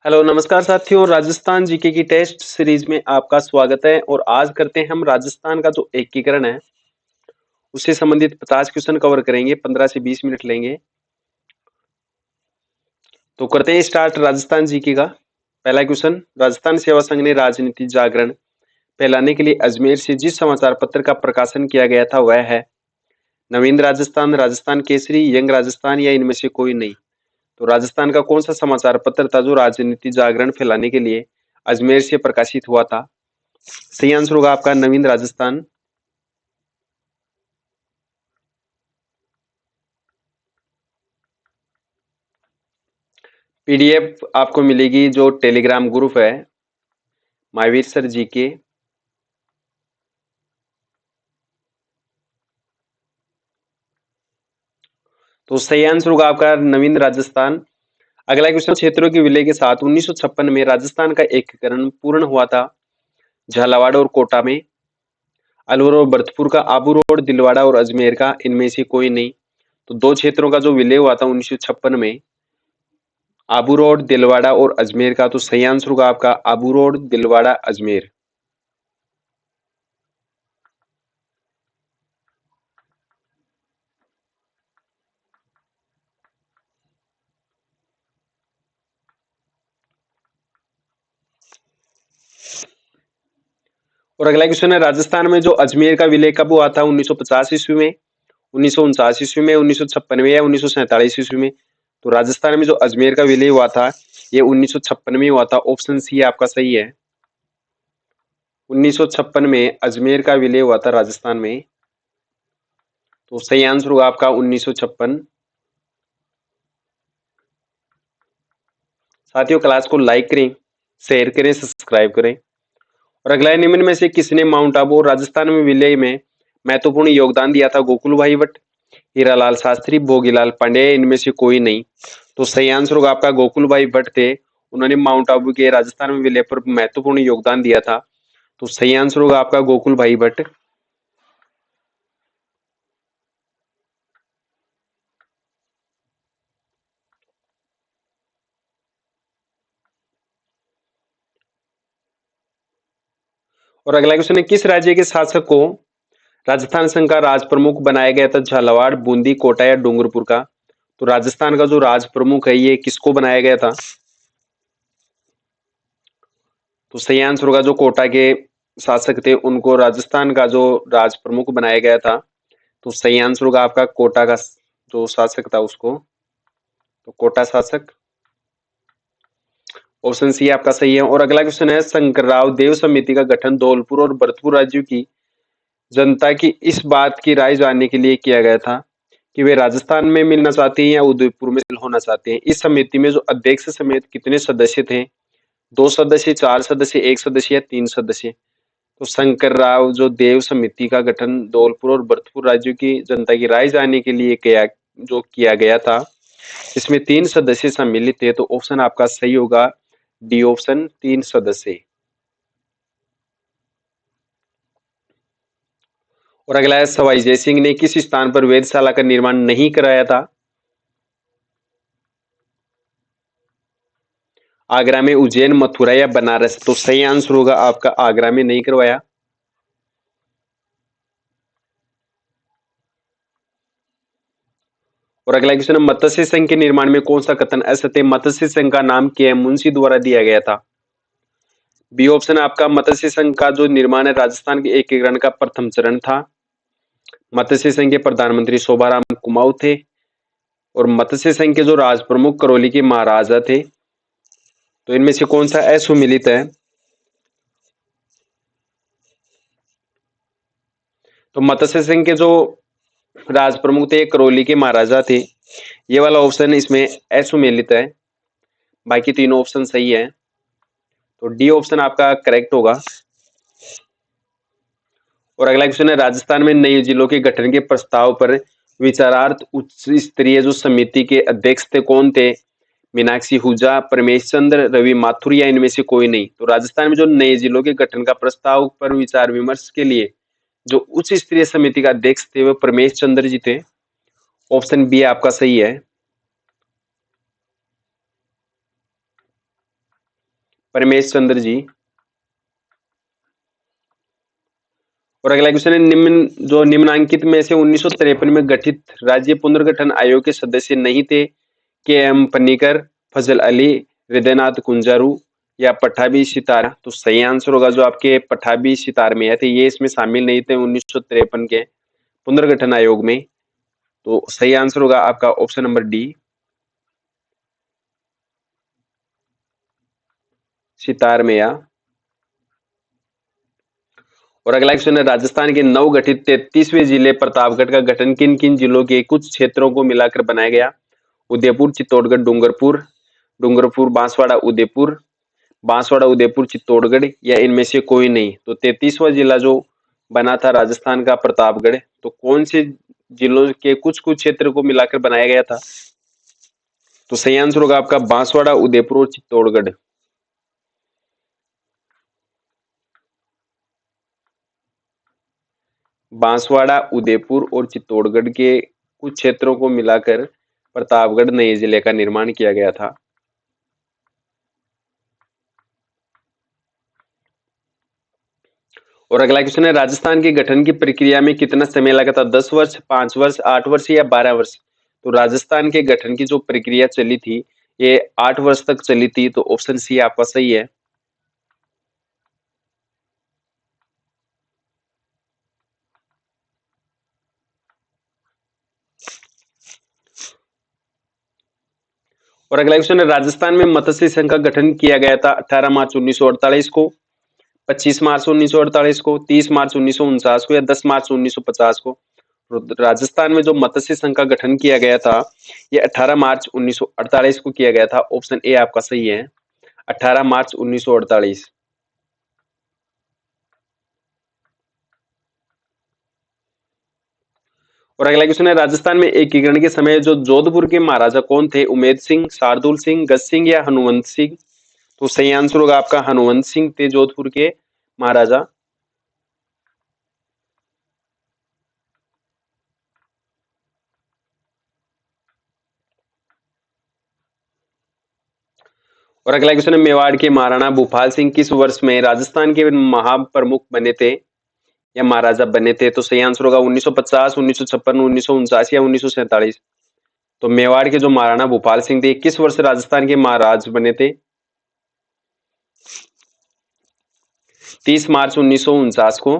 Hello नमस्कार साथियों, Rajasthan GK की टेस्ट सीरीज में आपका स्वागत है। और आज करते हैं हम राजस्थान का जो एकीकरण है उससे संबंधित 50 क्वेश्चन कवर करेंगे। 15 से 20 मिनट लेंगे। तो करते हैं स्टार्ट राजस्थान जीके का। पहला क्वेश्चन, राजस्थान सेवा संघ ने राजनीति जागरण फैलाने के लिए अजमेर से जिस समाचार पत्र का प्रकाशन किया गया था वह है नवीन राजस्थान, राजस्थान केसरी, यंग राजस्थान या इनमें से कोई नहीं। तो राजस्थान का कौन सा समाचार पत्र था जो राजनीति जागरण फैलाने के लिए अजमेर से प्रकाशित हुआ था? सही आंसर होगा आपका नवीन राजस्थान। पीडीएफ आपको मिलेगी जो टेलीग्राम ग्रुप है महावीर सर जी के। तो सही आंसर होगा आपका नवीन राजस्थान। अगला क्वेश्चन, क्षेत्रों के विलय के साथ 1956 में राजस्थान का एकीकरण पूर्ण हुआ था झालावाड़ और कोटा में। अलवर और भरतपुर का, आबू रोड, दिलवाड़ा और अजमेर का इनमें से कोई नहीं। तो दो क्षेत्रों का जो विलय हुआ था 1956 में, आबू रोड, दिलवाड़ा और अजमेर का। तो सही आंसर होगा आपका आबू रोड, दिलवाड़ा, अजमेर। और अगला क्वेश्चन है, राजस्थान में जो अजमेर का विलय कब हुआ था? 1950 ईस्वी में, 1949 ईस्वी में, 1956 में या 1947 ईस्वी में? तो राजस्थान में जो अजमेर का विलय हुआ था ये 1956 में हुआ था। ऑप्शन सी आपका सही है। 1956 में अजमेर का विलय हुआ था राजस्थान में। तो सही आंसर होगा आपका 1956। साथियों, क्लास को लाइक करें, शेयर करें, सब्सक्राइब करें। और अगला है, निम्न में से किसने माउंट आबू और राजस्थान में विलय में महत्वपूर्ण योगदान दिया था? गोकुल भाई भट्ट, हीरालाल शास्त्री, भोगीलाल पांडे, इनमें से कोई नहीं। तो सही आंसर होगा आपका गोकुल भाई भट्ट थे। उन्होंने माउंट आबू के राजस्थान में विलय पर महत्वपूर्ण योगदान दिया था। तो सही आंसर होगा आपका गोकुल भाई भट्ट। और अगला क्वेश्चन है, किस राज्य के शासक को राजस्थान संघ का राज प्रमुख बनाया गया था? झालावाड़, बूंदी, कोटा या डूंगरपुर का? तो राजस्थान का जो राज प्रमुख है ये किसको बनाया गया था? तो सही आंसर होगा जो कोटा के शासक थे उनको राजस्थान का जो राज प्रमुख बनाया गया था। तो सही आंसर होगा आपका कोटा का जो शासक था उसको। तो कोटा शासक। ऑप्शन सी आपका सही है। और अगला क्वेश्चन है, शंकरराव देव समिति का गठन धौलपुर और भरतपुर राज्यों की जनता की इस बात की राय जानने के लिए किया गया था कि वे राजस्थान में मिलना चाहते हैं या उदयपुर में होना चाहते हैं। इस समिति में जो अध्यक्ष समेत कितने सदस्य थे? 2 सदस्य, 4 सदस्य, 1 सदस्य या 3 सदस्य? तो शंकर राव जो देव समिति का गठन धौलपुर और भरतपुर राज्यों की जनता की राय जानने के लिए किया गया था, इसमें 3 सदस्य सम्मिलित थे। तो ऑप्शन आपका सही होगा डी ऑप्शन, 3 सदस्य। और अगला है, सवाई जय सिंह ने किस स्थान पर वेधशाला का निर्माण नहीं कराया था? आगरा में, उज्जैन, मथुरा या बनारस? तो सही आंसर होगा आपका आगरा में नहीं करवाया। और अगला क्वेश्चन है, मत्स्य संघ के निर्माण में कौन सा कथन असत्य? मत्स्य संघ का नाम के एम मुंशी द्वारा दिया गया था। बी ऑप्शन आपका मत्स्य संघ का जो निर्माण है राजस्थान के एकीकरण का प्रथम चरण था। मत्स्य संघ के प्रधानमंत्री शोभाराम कुमाऊं थे। और मत्स्य संघ के जो राज प्रमुख करौली के महाराजा थे। तो इनमें से कौन सा असुमिलित है? तो मत्स्य संघ के जो राज प्रमुख थे करौली के महाराजा थे। ये वाला ऑप्शन इसमें असुमेलित है। बाकी तीनों ऑप्शन सही है। तो डी ऑप्शन आपका करेक्ट होगा। और अगला क्वेश्चन है, राजस्थान में नए जिलों के गठन के प्रस्ताव पर विचारार्थ उच्च स्तरीय जो समिति के अध्यक्ष थे कौन थे? मीनाक्षी हुजा, परमेश चंद्र, रवि माथुर या इनमें से कोई नहीं? तो राजस्थान में जो नए जिलों के गठन का प्रस्ताव पर विचार विमर्श के लिए जो उच्च स्तरीय समिति का अध्यक्ष थे वो परमेश चंद्र जी थे। ऑप्शन बी आपका सही है। परमेश चंद्र जी। और अगला क्वेश्चन है, निम्नांकित में से 1953 में गठित राज्य पुनर्गठन आयोग के सदस्य नहीं थे? के एम पन्नीकर, फजल अली, हृदयनाथ कुंजारू या पठाभी सितार? तो सही आंसर होगा जो आपके पठाभी सितार में थे, ये इसमें शामिल नहीं थे 1953 के पुनर्गठन आयोग में। तो सही आंसर होगा आपका ऑप्शन नंबर डी, सितार में या। और अगला क्वेश्चन है, राजस्थान के नवगठित 33वें जिले प्रतापगढ़ का गठन किन किन जिलों के कुछ क्षेत्रों को मिलाकर बनाया गया? उदयपुर, चित्तौड़गढ़, डूंगरपुर, डूंगरपुर, बांसवाड़ा, उदयपुर, बांसवाड़ा, उदयपुर, चित्तौड़गढ़ या इनमें से कोई नहीं? तो 33वां जिला जो बना था राजस्थान का प्रतापगढ़, तो कौन से जिलों के कुछ कुछ क्षेत्र को मिलाकर बनाया गया था? तो सही आंसर होगा आपका बांसवाड़ा, उदयपुर और चित्तौड़गढ़। बांसवाड़ा, उदयपुर और चित्तौड़गढ़ के कुछ क्षेत्रों को मिलाकर प्रतापगढ़ नए जिले का निर्माण किया गया था। और अगला क्वेश्चन है, राजस्थान के गठन की प्रक्रिया में कितना समय लगा था? 10 वर्ष, 5 वर्ष, 8 वर्ष या 12 वर्ष? तो राजस्थान के गठन की जो प्रक्रिया चली थी ये 8 वर्ष तक चली थी, तो ऑप्शन सी आपका सही है। और अगला क्वेश्चन है, राजस्थान में मत्स्य संघ का गठन किया गया था 18 मार्च 1948 को, 25 मार्च 1948 को, 30 मार्च 1949 को या 10 मार्च 1950 को? राजस्थान में जो मत्स्य संघ का गठन किया गया था ये 18 मार्च 1948 को किया गया था। ऑप्शन ए आपका सही है, 18 मार्च 1948। और अगला क्वेश्चन है, राजस्थान में एकीकरण के समय जो जोधपुर के महाराजा कौन थे? उमेद सिंह, शार्दुल सिंह, गज सिंह या हनुमंत सिंह? तो सही आंसर होगा आपका हनुमंत सिंह थे जोधपुर के महाराजा। और अगला क्वेश्चन है, मेवाड़ के महाराणा भूपाल सिंह किस वर्ष में राजस्थान के महाप्रमुख बने थे या महाराजा बने थे? तो सही आंसर होगा 1950, 1956, 1949 या 1947? तो मेवाड़ के जो महाराणा भूपाल सिंह थे किस वर्ष राजस्थान के महाराज बने थे? 30 मार्च 1949 को।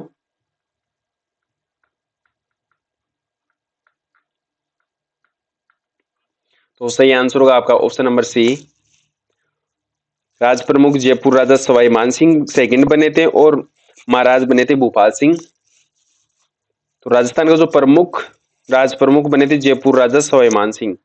तो सही आंसर होगा आपका ऑप्शन नंबर सी, राज प्रमुख जयपुर राजा सवाई मान सिंह सेकंड बने थे और महाराज बने थे भूपाल सिंह। तो राजस्थान का जो प्रमुख राज प्रमुख बने थे जयपुर राजा सवाई मान सिंह।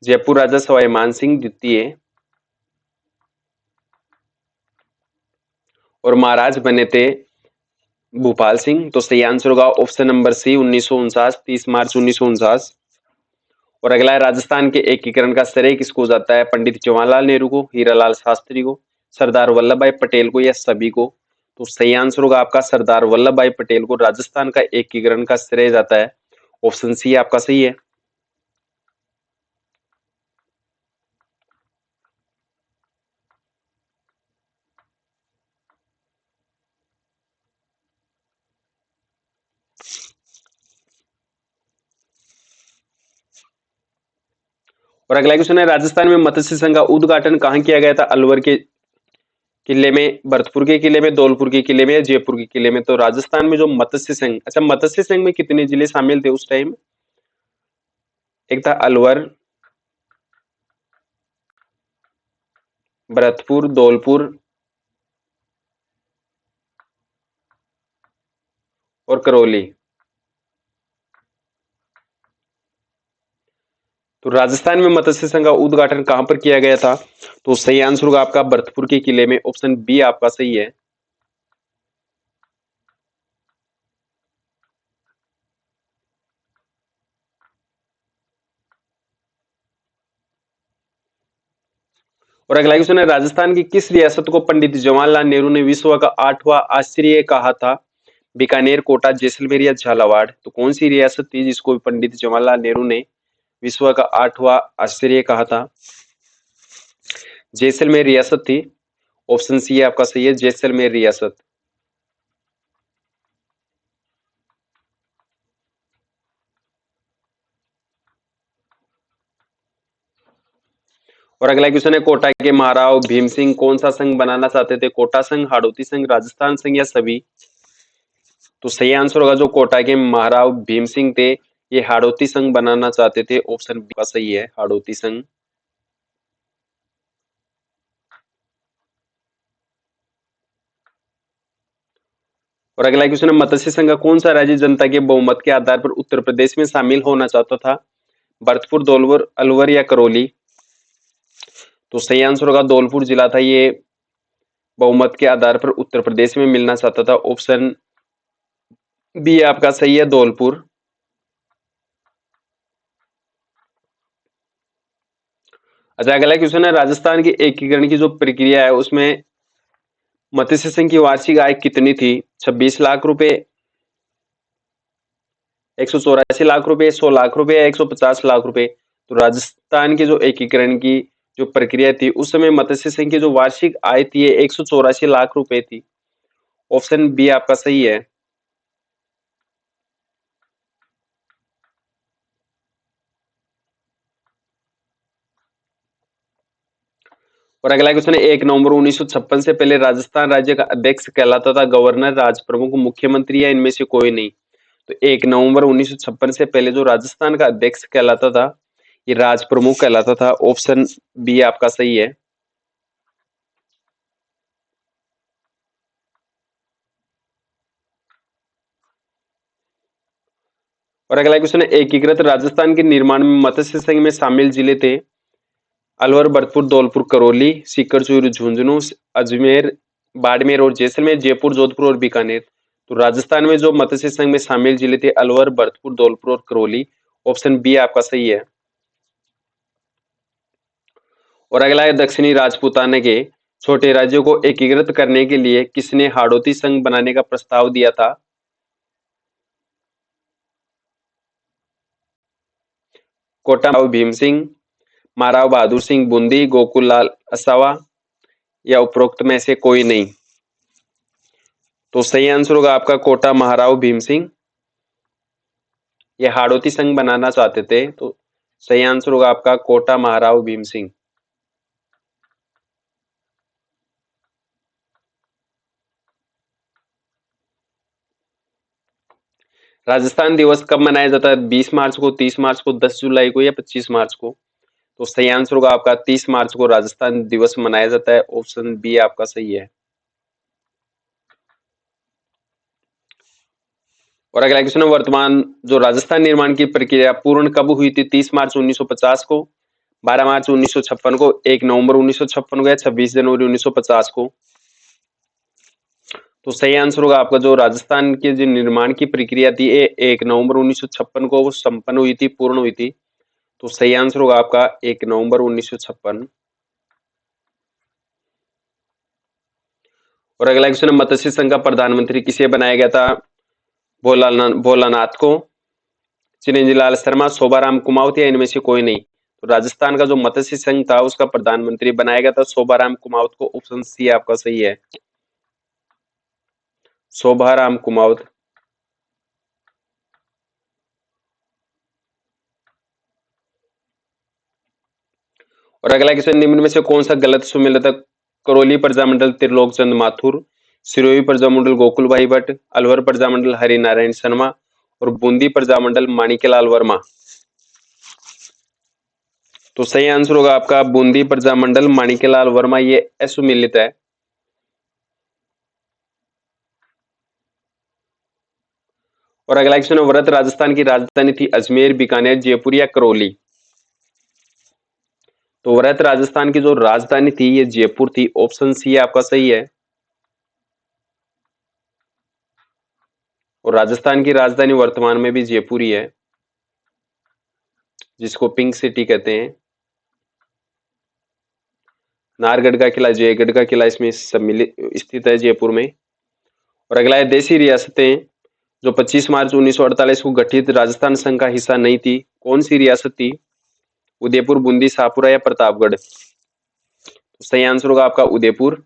जयपुर राजा सवाई मान सिंह द्वितीय और महाराज बने थे भूपाल सिंह। तो सही आंसर होगा ऑप्शन नंबर सी, 1949, 30 मार्च 1949। और अगला है, राजस्थान के एकीकरण का श्रेय किसको जाता है? पंडित जवाहरलाल नेहरू को, हीरालाल शास्त्री को, सरदार वल्लभ भाई पटेल को या सभी को? तो सही आंसर होगा आपका सरदार वल्लभ भाई पटेल को राजस्थान का एकीकरण का श्रेय जाता है। ऑप्शन सी आपका सही है। और अगला क्वेश्चन है, राजस्थान में मत्स्य संघ का उद्घाटन कहाँ किया गया था? अलवर के किले में, भरतपुर के किले में, धौलपुर के किले में या जयपुर के किले में? तो राजस्थान में जो मत्स्य संघ, अच्छा मत्स्य संघ में कितने जिले शामिल थे उस टाइम? एक था अलवर, भरतपुर, धौलपुर और करौली। तो राजस्थान में मत्स्य संघ का उद्घाटन कहां पर किया गया था? तो सही आंसर होगा आपका भरतपुर के किले में। ऑप्शन बी आपका सही है। और अगला क्वेश्चन है, राजस्थान की किस रियासत को पंडित जवाहरलाल नेहरू ने विश्व का 8वां आश्चर्य कहा था? बीकानेर, कोटा, जैसलमेर या झालावाड़। तो कौन सी रियासत थी जिसको पंडित जवाहरलाल नेहरू ने विश्व का 8वां आश्चर्य कहा था? जैसलमेर रियासत थी। ऑप्शन सी आपका सही है, जैसलमेर रियासत। और अगला क्वेश्चन है, कोटा के महाराव भीम सिंह कौन सा संघ बनाना चाहते थे? कोटा संघ, हाड़ौती संघ, राजस्थान संघ या सभी? तो सही आंसर होगा जो कोटा के महाराव भीम सिंह थे, ये हाड़ौती संघ बनाना चाहते थे। ऑप्शन बी का सही है, हाड़ौती संघ। और अगला क्वेश्चन है, मत्स्य संघ का कौन सा राज्य जनता के बहुमत के आधार पर उत्तर प्रदेश में शामिल होना चाहता था? भरतपुर, धौलपुर, अलवर या करौली? तो सही आंसर होगा धौलपुर जिला था, ये बहुमत के आधार पर उत्तर प्रदेश में मिलना चाहता था। ऑप्शन बी आपका सही है, धौलपुर। अच्छा, अगला क्वेश्चन है, राजस्थान की एकीकरण की जो प्रक्रिया है उसमें मत्स्य संघ की वार्षिक आय कितनी थी? 26 लाख रुपए, 184 लाख रुपए, 100 लाख रुपए या 150 लाख रुपए? तो राजस्थान के जो एकीकरण की जो प्रक्रिया थी उस समय मत्स्य संघ की जो वार्षिक आय थी 184 लाख रुपए थी। ऑप्शन बी आपका सही है। और अगला क्वेश्चन है, 1 नवंबर 1956 से पहले राजस्थान राज्य का अध्यक्ष कहलाता था गवर्नर, राज प्रमुख, मुख्यमंत्री या इनमें से कोई नहीं? तो 1 नवंबर 1956 से पहले जो राजस्थान का अध्यक्ष कहलाता था ये राज प्रमुख कहलाता था। ऑप्शन बी आपका सही है। और अगला क्वेश्चन है, एकीकृत राजस्थान के निर्माण में मत्स्य संघ में शामिल जिले थे अलवर, भरतपुर, धौलपुर, करौली, सीकर, चूरू, झुंझुनू, अजमेर, बाड़मेर और जैसलमेर, जयपुर, जोधपुर और बीकानेर। तो राजस्थान में जो मत्स्य संघ में शामिल जिले थे अलवर, भरतपुर, धौलपुर और करौली। ऑप्शन बी आपका सही है। और अगला है, दक्षिणी राजपूताना के छोटे राज्यों को एकीकृत करने के लिए किसने हाड़ौती संघ बनाने का प्रस्ताव दिया था? कोटा भीम सिंह, महाराव बहादुर सिंह बूंदी, गोकुल लाल असावा या उपरोक्त में से कोई नहीं? तो सही आंसर होगा आपका कोटा महाराव भीम सिंह, ये हाड़ौती संघ बनाना चाहते थे। तो सही आंसर होगा आपका कोटा महाराव भीम सिंह। राजस्थान दिवस कब मनाया जाता है? 20 मार्च को, 30 मार्च को, 10 जुलाई को या 25 मार्च को? तो सही आंसर होगा आपका 30 मार्च को राजस्थान दिवस मनाया जाता है। ऑप्शन बी आपका सही है। और अगला क्वेश्चन है, वर्तमान जो राजस्थान निर्माण की प्रक्रिया पूर्ण कब हुई थी? 30 मार्च 1950 को, 12 मार्च 1956 को, 1 नवंबर 1956 को या 26 जनवरी 1950 को? तो सही आंसर होगा आपका जो राजस्थान के जो निर्माण की प्रक्रिया थी ये 1 नवंबर 1956 को वो संपन्न हुई थी, पूर्ण हुई थी। तो सही आंसर होगा आपका 1 नवंबर 1956। और अगला क्वेश्चन है, मत्स्य संघ का प्रधानमंत्री किसे बनाया गया था? भोलानाथ को, चिरंजीवी लाल शर्मा, शोभाराम कुमावत या इनमें से कोई नहीं? तो राजस्थान का जो मत्स्य संघ था उसका प्रधानमंत्री बनाया गया था शोभाराम कुमावत को। ऑप्शन सी आपका सही है, शोभाराम कुमावत। और अगला क्वेश्चन, निम्न में से कौन सा गलत सुमेलित है? करौली प्रजामंडल त्रिलोक चंद माथुर, सिरोही प्रजामंडल गोकुल भाई भट्ट, अलवर प्रजामंडल हरि नारायण शर्मा और बूंदी प्रजामंडल माणिक्यलाल वर्मा? तो सही आंसर होगा आपका बूंदी प्रजामंडल माणिक्यलाल वर्मा, ये असुमेलित है। और अगला क्वेश्चन है, व्रत राजस्थान की राजधानी थी अजमेर, बीकानेर, जयपुर या करौली? तो व्रत राजस्थान की जो राजधानी थी ये जयपुर थी। ऑप्शन सी आपका सही है। और राजस्थान की राजधानी वर्तमान में भी जयपुर ही है, जिसको पिंक सिटी कहते हैं। नाहरगढ़ का किला, जयगढ़ का किला इसमें सम्मिलित स्थित है जयपुर में। और अगला है देशी रियासतें जो 25 मार्च 1948 को गठित राजस्थान संघ का हिस्सा नहीं थी, कौन सी रियासत थी? उदयपुर, बूंदी, शाहपुरा या प्रतापगढ़? तो सही आंसर होगा आपका उदयपुर।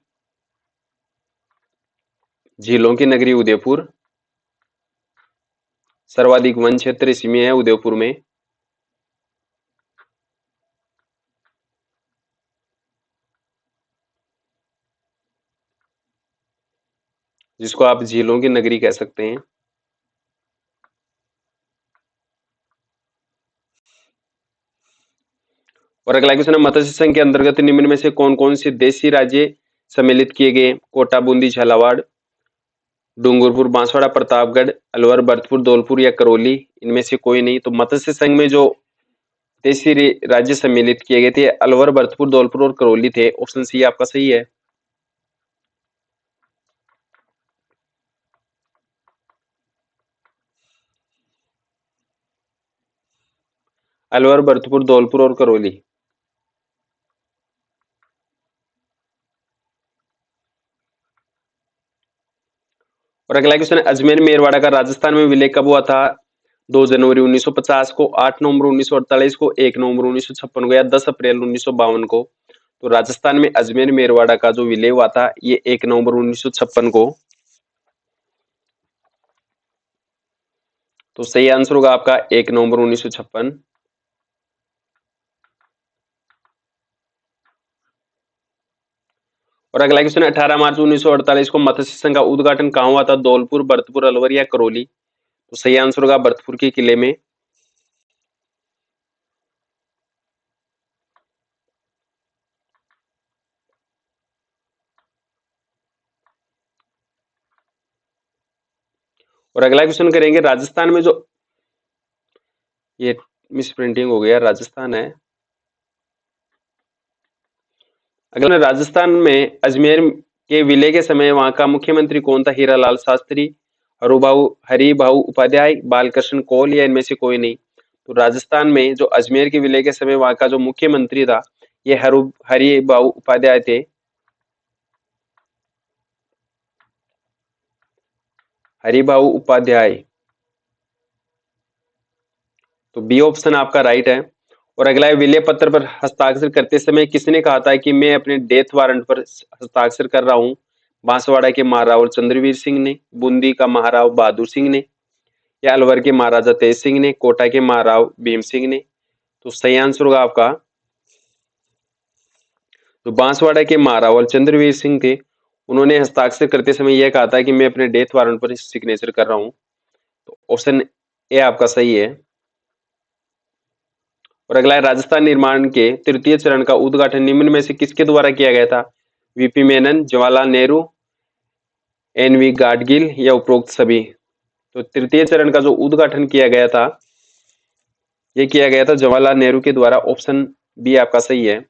झीलों की नगरी उदयपुर, सर्वाधिक वन क्षेत्र इसी में है उदयपुर में। जिसको आप झीलों की नगरी कह सकते हैं। और अगला क्वेश्चन है मत्स्य संघ के अंतर्गत निम्न में से कौन कौन से देशी राज्य सम्मिलित किए गए? कोटा, बूंदी, झालावाड़, डूंगरपुर, बांसवाड़ा, प्रतापगढ़, अलवर, भरतपुर, धौलपुर या करौली? इनमें से कोई नहीं। तो मत्स्य संघ में जो देशी राज्य सम्मिलित किए गए थे अलवर, भरतपुर, धौलपुर और करौली थे। ऑप्शन सी आपका सही है। अलवर, भरतपुर, धौलपुर और करौली। और अगला क्वेश्चन है अजमेर मेरवाड़ा का राजस्थान में विलय कब हुआ था? 2 जनवरी 1950 को, 8 नवंबर 1948 को, 1 नवंबर 1956 को या 10 अप्रैल 1952 को? तो राजस्थान में अजमेर मेरवाड़ा का जो विलय हुआ था ये 1 नवंबर 1956 को। तो सही आंसर होगा आपका 1 नवंबर 1956। और अगला क्वेश्चन है 18 मार्च 1948 को मत्स्य संघ का उद्घाटन कहाँ हुआ था? धौलपुर, भरतपुर, अलवर या करौली? तो सही आंसर होगा भरतपुर के किले में। और अगला क्वेश्चन करेंगे राजस्थान में जो ये मिस प्रिंटिंग हो गया, राजस्थान है। अगला राजस्थान में अजमेर के विलय के समय वहां का मुख्यमंत्री कौन था? हीरालाल शास्त्री, हरिभाऊ उपाध्याय, बालकृष्ण कौल या इनमें से कोई नहीं? तो राजस्थान में जो अजमेर के विलय के समय वहां का जो मुख्यमंत्री था ये हरिभाऊ उपाध्याय थे। हरिभाऊ उपाध्याय। तो बी ऑप्शन आपका राइट है। और अगला है विलय पत्र पर हस्ताक्षर करते समय किसने कहा था कि मैं अपने डेथ वारंट पर हस्ताक्षर कर रहा हूं? बांसवाड़ा के महाराव चंद्रवीर सिंह ने, बूंदी का महाराव बहादुर सिंह ने या अलवर के महाराजा तेज सिंह ने, कोटा के महाराव भीम सिंह ने? तो सही आंसर होगा आपका तो बांसवाड़ा के महाराव चंद्रवीर सिंह थे। उन्होंने हस्ताक्षर करते समय यह कहा था कि मैं अपने डेथ वारंट पर सिग्नेचर कर रहा हूं। तो ऑप्शन ए आपका सही है। और अगला है राजस्थान निर्माण के तृतीय चरण का उद्घाटन निम्न में से किसके द्वारा किया गया था? वीपी मेनन, जवाहरलाल नेहरू, एनवी गाडगिल या उपरोक्त सभी? तो तृतीय चरण का जो उद्घाटन किया गया था ये किया गया था जवाहरलाल नेहरू के द्वारा। ऑप्शन बी आपका सही है।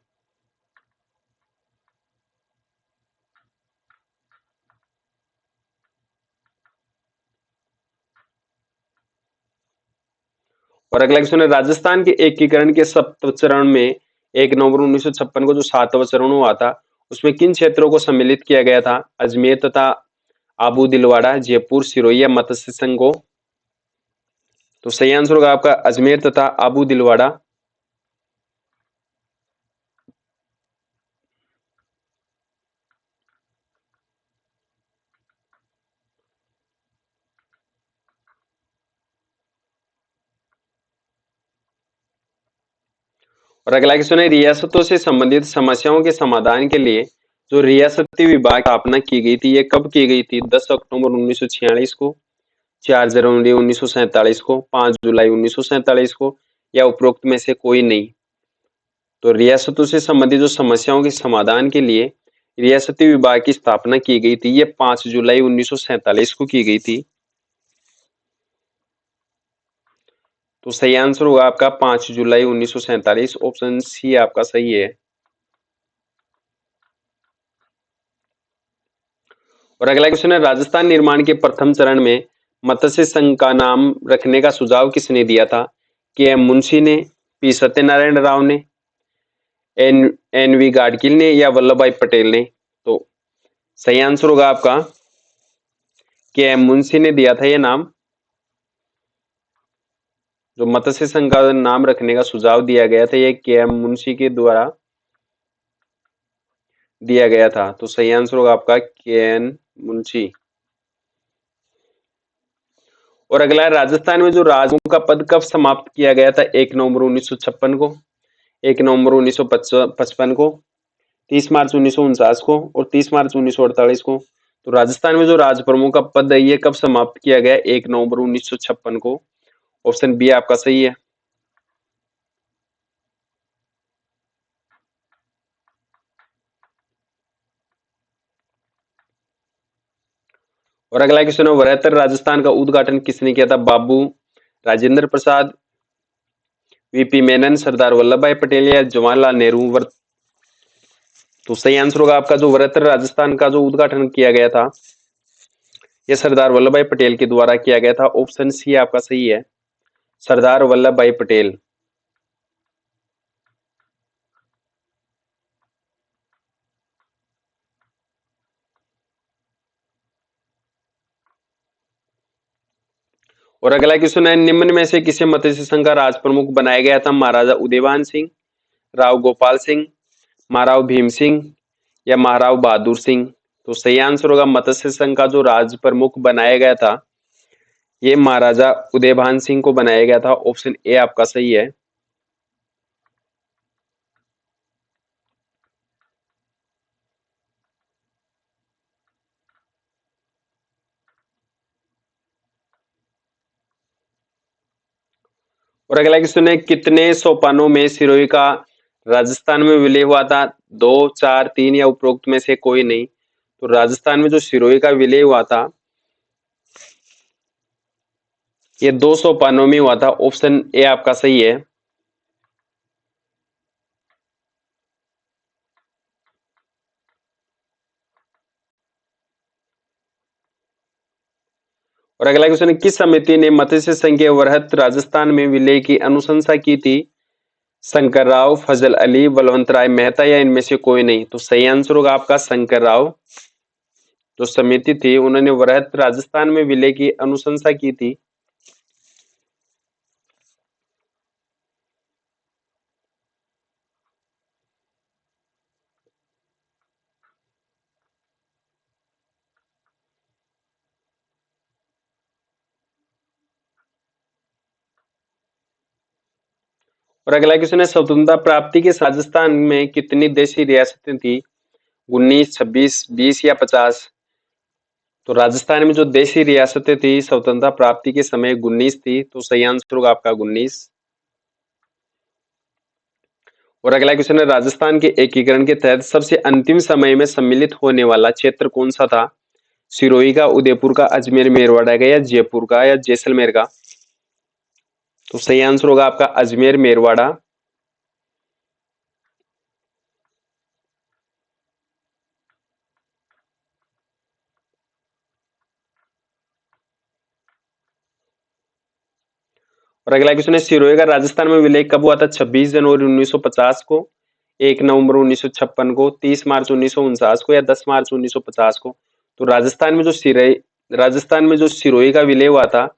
और अगला क्वेश्चन है राजस्थान के एकीकरण के सप्तम चरण में 1 नवंबर 1956 को जो 7वां चरण हुआ था उसमें किन क्षेत्रों को सम्मिलित किया गया था? अजमेर तथा आबू दिलवाड़ा, जयपुर, सिरोही या मत्स्य संघ को? तो सही आंसर होगा आपका अजमेर तथा आबू दिलवाड़ा। और अगला क्वेश्चन है रियासतों से संबंधित समस्याओं के समाधान के लिए जो रियासती विभाग की स्थापना की गई थी ये कब की गई थी? 10 अक्टूबर 1946 को, 4 जनवरी 1947 को, 5 जुलाई 1947 को या उपरोक्त में से कोई नहीं? तो रियासतों से संबंधित जो समस्याओं के समाधान के लिए रियासती विभाग की स्थापना की गई थी ये 5 जुलाई 1947 को की गई थी। तो सही आंसर होगा आपका 5 जुलाई 1947। ऑप्शन सी आपका सही है। और अगला क्वेश्चन है राजस्थान निर्माण के प्रथम चरण में मत्स्य संघ का नाम रखने का सुझाव किसने दिया था? के एम मुंशी ने, पी सत्यनारायण राव ने, एन वी गाडगिल ने या वल्लभ भाई पटेल ने? तो सही आंसर होगा आपका के एम मुंशी ने दिया था ये नाम। जो मत्स्य संघ का नाम रखने का सुझाव दिया गया था, ये के एम मुंशी के द्वारा दिया गया था। तो सही आंसर होगा आपका के एन मुंशी। और अगला है, राजस्थान में जो राजों का पद कब समाप्त किया गया था? 1 नवंबर 1956 को, 1 नवंबर 1955 को, 30 मार्च 1949 को और 30 मार्च 1948 को। तो राजस्थान में जो राज प्रमुख का पद है ये कब समाप्त किया गया? 1 नवंबर 1956 को। ऑप्शन बी आपका सही है। और अगला क्वेश्चन है, वृहत्तर राजस्थान का उद्घाटन किसने किया था? बाबू राजेंद्र प्रसाद, वीपी मेनन, सरदार वल्लभ भाई पटेल या जवाहरलाल नेहरू? तो सही आंसर होगा आपका, जो वृहत्तर राजस्थान का जो उद्घाटन किया गया था यह सरदार वल्लभ भाई पटेल के द्वारा किया गया था। ऑप्शन सी आपका सही है, सरदार वल्लभ भाई पटेल। और अगला क्वेश्चन है, निम्न में से किसे मत्स्य संघ का राज प्रमुख बनाया गया था? महाराजा उदयभान सिंह, राव गोपाल सिंह, महाराव भीम सिंह या महाराव बहादुर सिंह? तो सही आंसर होगा, मत्स्य संघ का जो राज प्रमुख बनाया गया था ये महाराजा उदयभान सिंह को बनाया गया था। ऑप्शन ए आपका सही है। और अगला क्वेश्चन है, कितने सोपानों में सिरोही का राजस्थान में विलय हुआ था? 2, 4, 3 या उपरोक्त में से कोई नहीं? तो राजस्थान में जो सिरोही का विलय हुआ था ये 2 सोपानों में हुआ था। ऑप्शन ए आपका सही है। और अगला क्वेश्चन है, किस समिति ने मत्स्य संघ के वृहत राजस्थान में विलय की अनुशंसा की थी? शंकर राव, फजल अली, बलवंत राय मेहता या इनमें से कोई नहीं? तो सही आंसर होगा आपका शंकर राव। जो समिति थी उन्होंने वृहत राजस्थान में विलय की अनुशंसा की थी। और अगला क्वेश्चन है, स्वतंत्रता प्राप्ति के राजस्थान में कितनी देशी रियासतें थी? 19, 26, 20 या 50? तो राजस्थान में जो देशी रियासतें थी स्वतंत्रता प्राप्ति के समय 19 थी। तो सही आंसर होगा आपका 19। और अगला क्वेश्चन है, राजस्थान के एकीकरण के तहत सबसे अंतिम समय में सम्मिलित होने वाला क्षेत्र कौन सा था? सिरोही का, उदयपुर का, अजमेर मेरवाड़ा का या जयपुर का या जैसलमेर का? तो सही आंसर होगा आपका अजमेर मेरवाड़ा। और अगला क्वेश्चन है, सिरोही का राजस्थान में विलय कब हुआ था? 26 जनवरी 1950 को, 1 नवंबर 1956 को, 30 मार्च 1949 को या 10 मार्च 1950 को? तो राजस्थान में जो सिरोही का विलय हुआ था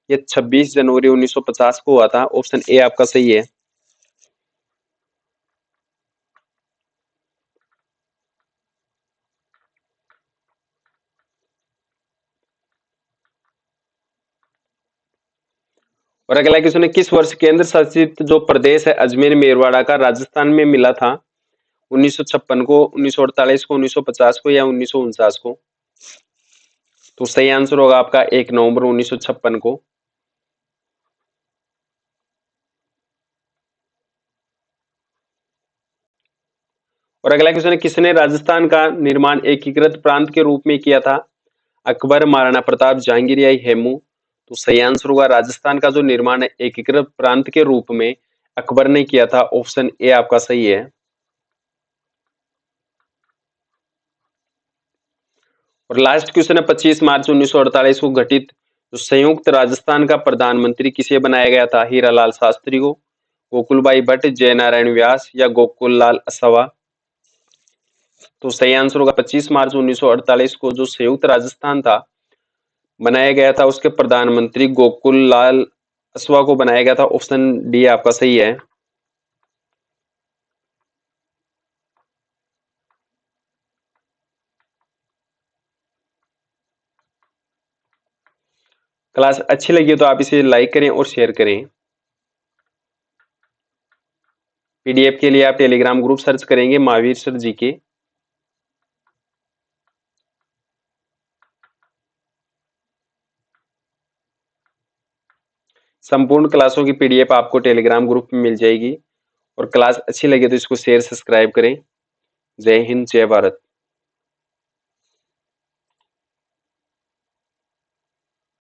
ये 26 जनवरी 1950 को हुआ था। ऑप्शन ए आपका सही है। और अगला क्वेश्चन है, किस वर्ष केंद्र शासित जो प्रदेश है अजमेर मेरवाड़ा का राजस्थान में मिला था? 1956 को, 1948 को, 1950 को या 1949 को? तो सही आंसर होगा आपका 1 नवंबर 1956 को। और अगला क्वेश्चन है, किसने राजस्थान का निर्माण एकीकृत प्रांत के रूप में किया था? अकबर, महाराणा प्रताप, जहांगीर या हेमू? तो सही आंसर होगा, राजस्थान का जो निर्माण है एकीकृत प्रांत के रूप में अकबर ने किया था। ऑप्शन ए आपका सही है। और लास्ट क्वेश्चन है, 25 मार्च 1948 को घटित जो संयुक्त राजस्थान का प्रधानमंत्री किसे बनाया गया था? हीरालाल शास्त्री को, गोकुलबाई भट्ट, जयनारायण व्यास या गोकुल लाल असवा? तो सही आंसर होगा 25 मार्च 1948 को जो संयुक्त राजस्थान था बनाया गया था उसके प्रधानमंत्री गोकुल लाल असवा को बनाया गया था। ऑप्शन डी आपका सही है। क्लास अच्छी लगी हो तो आप इसे लाइक करें और शेयर करें। पीडीएफ के लिए आप टेलीग्राम ग्रुप सर्च करेंगे महावीर सर जी के। संपूर्ण क्लासों की पीडीएफ आपको टेलीग्राम ग्रुप में मिल जाएगी। और क्लास अच्छी लगी तो इसको शेयर सब्सक्राइब करें। जय हिंद, जय भारत।